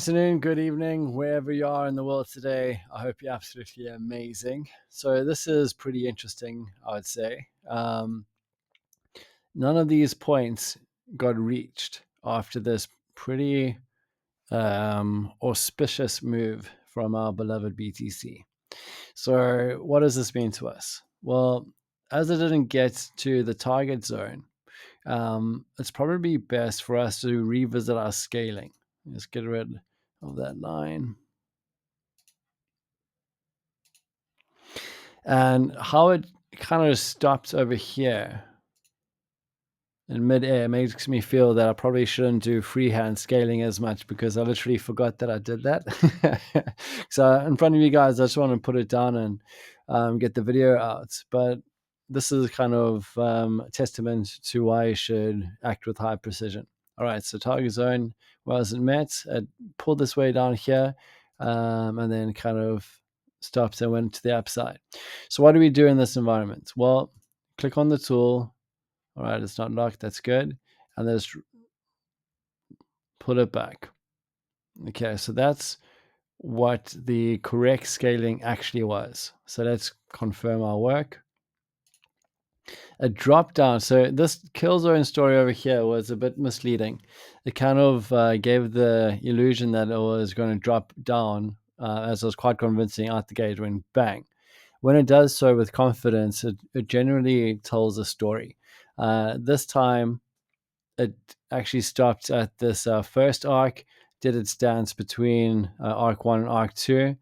Afternoon, good evening, wherever you are in the world today. I hope you're absolutely amazing. So, this is pretty interesting, I would say. None of these points got reached after this pretty auspicious move from our beloved BTC. So, what does this mean to us? Well, as it didn't get to the target zone, it's probably best for us to revisit our scaling. Let's get rid of that line. And how it kind of stops over here in midair makes me feel that I probably shouldn't do freehand scaling as much because I literally forgot that I did that. So in front of you guys, I just want to put it down and get the video out. But this is kind of a testament to why you should act with high precision. All right, so target zone wasn't met. I pulled this way down here and then kind of stopped and went to the upside. So what do we do in this environment? Well, click on the tool. All right, it's not locked. That's good. And then just pull it back. Okay, so that's what the correct scaling actually was. So let's confirm our work. A drop down. So this Killzone story over here was a bit misleading. It kind of gave the illusion that it was going to drop down, as it was quite convincing out the gate when bang. When it does so with confidence, it generally tells a story. This time, it actually stopped at this first arc, did its dance between arc 1 and arc 2,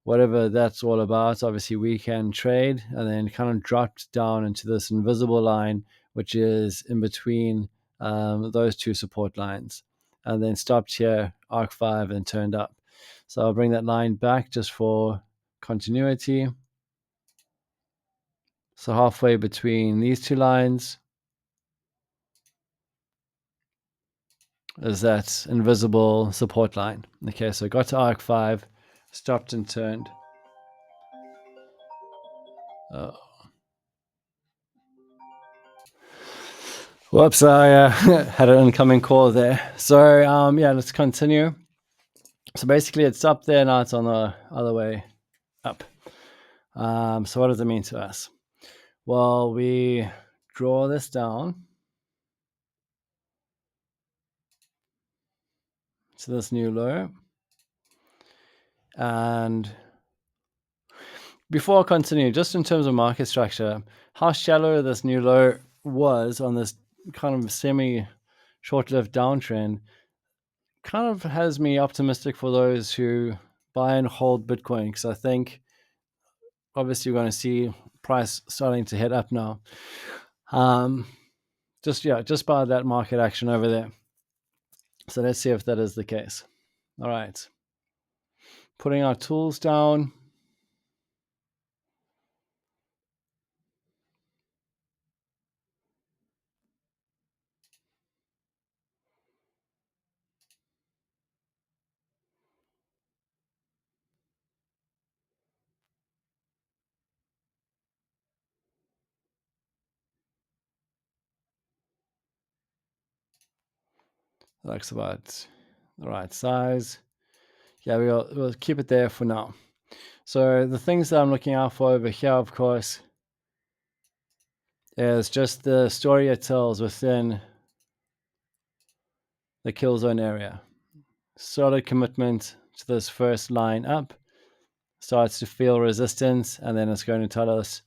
whatever that's all about. Obviously, we can trade, and then kind of dropped down into this invisible line, which is in between those two support lines, and then stopped here, arc 5, and turned up. So I'll bring that line back just for continuity. So halfway between these two lines is that invisible support line. Okay, so got to arc 5, stopped and turned. Whoops, I had an incoming call there. So yeah, let's continue. So basically it's up there, now it's on the other way up. So what does it mean to us? Well, we draw this down to this new low. And before I continue, just in terms of market structure, how shallow this new low was on this kind of semi short-lived downtrend kind of has me optimistic for those who buy and hold Bitcoin, because I think obviously we're going to see price starting to head up now. Just by that market action over there. So let's see if that is the case. All right. Putting our tools down. Looks about the right size. Yeah, we'll keep it there for now. So the things that I'm looking out for over here, of course, is just the story it tells within the kill zone area. Solid commitment to this first line up, starts to feel resistance, and then it's going to tell us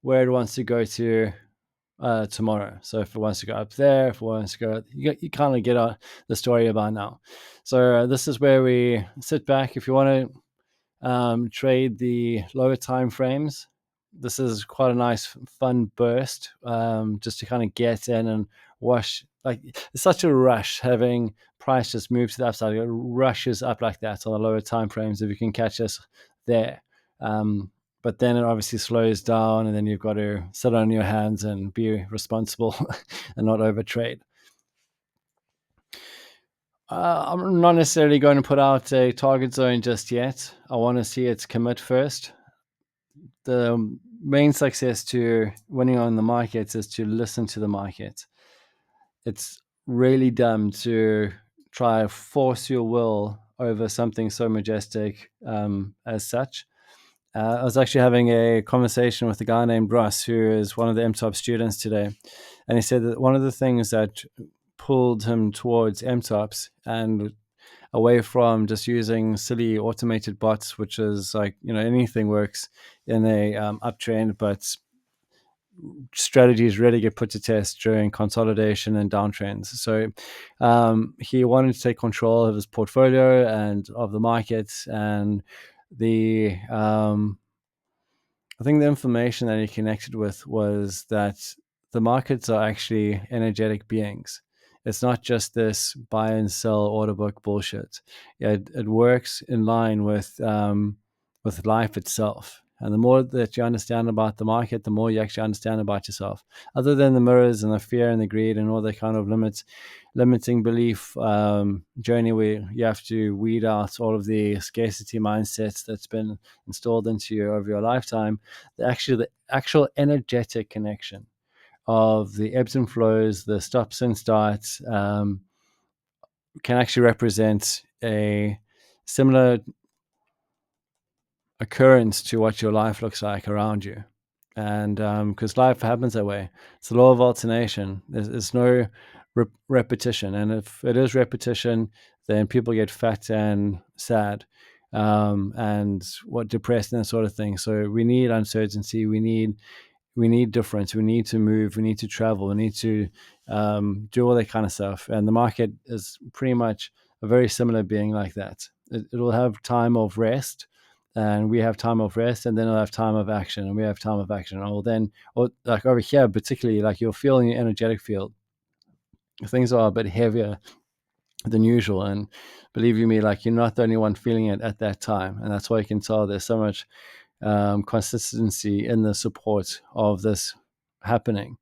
where it wants to go to tomorrow. So if it wants to go up there, if it wants to go, you kind of get the story about now. So this is where we sit back. If you want to trade the lower time frames, this is quite a nice fun burst, just to kind of get in and wash. Like, it's such a rush having price just move to the upside. It rushes up like that on the lower time frames if you can catch us there. But then it obviously slows down, and then you've got to sit on your hands and be responsible and not overtrade. I'm not necessarily going to put out a target zone just yet. I want to see its commit first. The main success to winning on the markets is to listen to the market. It's really dumb to try to force your will over something so majestic as such. I was actually having a conversation with a guy named Russ, who is one of the MTOPS students today. And he said that one of the things that pulled him towards MTOPS and away from just using silly automated bots, which is like, anything works in a uptrend, but strategies really get put to test during consolidation and downtrends. So he wanted to take control of his portfolio and of the markets, and the I think the information that he connected with was that the markets are actually energetic beings. It's not just this buy and sell order book bullshit. It works in line with life itself. And the more that you understand about the market, the more you actually understand about yourself. Other than the mirrors and the fear and the greed and all the kind of limiting belief journey where you have to weed out all of the scarcity mindsets that's been installed into you over your lifetime, the actual energetic connection of the ebbs and flows, the stops and starts, can actually represent a similar occurrence to what your life looks like around you. And because life happens that way, it's the law of alternation. There's no repetition, and if it is repetition, then people get fat and sad, and depressed and that sort of thing. So we need uncertainty. We need difference. We need to move. We need to travel. We need to do all that kind of stuff. And the market is pretty much a very similar being like that. It'll have time of rest, and we have time of rest, and then it'll have time of action, and we have time of action. Or like over here, particularly, like you'll feel in your energetic field, things are a bit heavier than usual. And believe you me, like you're not the only one feeling it at that time. And that's why you can tell there's so much consistency in the support of this happening.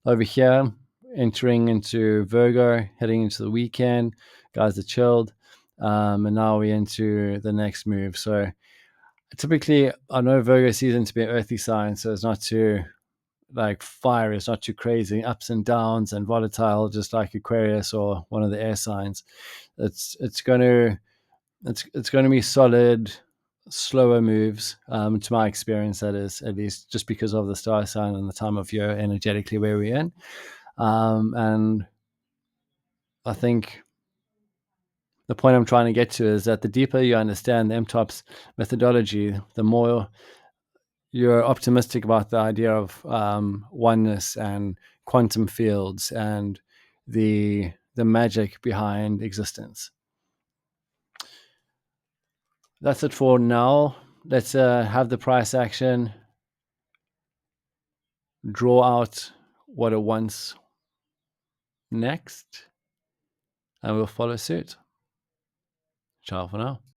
Over here, entering into Virgo, heading into the weekend, guys are chilled, and now we're into the next move. So typically, I know Virgo season to be an earthy sign, so it's not too like fire, it's not too crazy, ups and downs and volatile, just like Aquarius or one of the air signs. It's going to be solid, slower moves, to my experience, that is, at least, just because of the star sign and the time of year energetically where we're in. And I think the point I'm trying to get to is that the deeper you understand the MTOPS methodology, the more you're optimistic about the idea of oneness and quantum fields and the magic behind existence. That's it for now. Let's have the price action, draw out what it wants next, and we'll follow suit. Ciao for now.